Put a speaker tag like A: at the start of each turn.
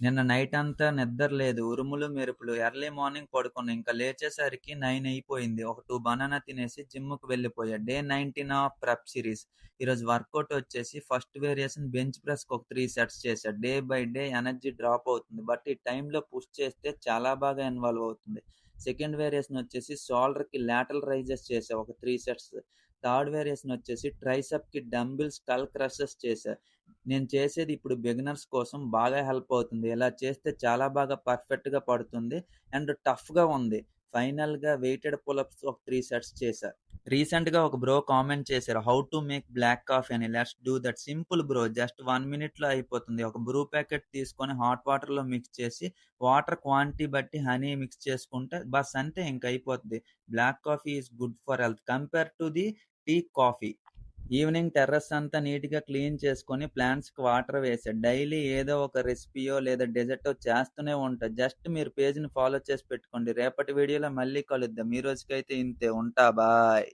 A: నిన్న నైట్ అంతా నిద్ర లేదు. ఉరుములు, మెరుపులు. ఎర్లీ మార్నింగ్ పడుకున్నా. ఇంక లేచేసరికి 9 అయిపోయింది. ఒక 2 బనానా తినేసి జిమ్‌కి వెళ్ళిపోయా. Day 19 of prep series. ఈరోజు వర్కౌట్ వచ్చేసి ఫస్ట్ వేరియేషన్ బెంచ్ ప్రెస్‌కి ఒక 3 సెట్స్ చేశా. Day by day energy drop అవుతుంది. బట్ ఈ టైంలో పుష్ చేస్తే చాలా బాగా ఇన్వాల్వ్ అవుతుంది. సెకండ్ వేరియేషన్ వచ్చేసి షోల్డర్‌కి లాటరల్ రైజెస్ చేశా ఒక 3 సెట్స్. థర్డ్ వేరియేషన్ వచ్చేసి ట్రైసెప్‌కి డంబుల్ స్కల్ క్రషెస్ చేశా. నేను చేసేది ఇప్పుడు బిగినర్స్ కోసం బాగా హెల్ప్ అవుతుంది. ఇలా చేస్తే చాలా బాగా పర్ఫెక్ట్‌గా పడుతుంది. అండ్ టఫ్‌గా ఉంది. ఫైనల్‌గా వెయిటెడ్ పుల్ అప్స్ ఒక 3 సెట్స్ చేశా. రీసెంట్‌గా ఒక బ్రో కామెంట్ చేశారు. How to make black coffee అని. Let's do that. Simple bro. Just 1 మినిట్‌లో అయిపోతుంది. ఒక బ్రూ ప్యాకెట్ తీసుకొని హాట్ వాటర్‌లో మిక్స్ చేసి వాటర్ క్వాంటిటీ బట్టి హనీ మిక్స్ చేసుకుంటే బస్ అంతే ఇంక అయిపోద్ది. Black coffee is good for health compare to the tea, coffee. Evening terrace అంతా నీట్‌గా క్లీన్ చేసుకొని ప్లాంట్స్‌కి వాటర్ వేశా. డైలీ ఏదో ఒక రెసిపీయో లేదా డెజర్టో చేస్తూనే ఉంటా. జస్ట్ మీరు పేజ్‌ని ఫాలో చేసి పెట్టుకోండి. రేపటి వీడియోలో మళ్ళీ కలుద్దాం. ఈ రోజుకైతే ఇంతే. ఉంటా. బాయ్.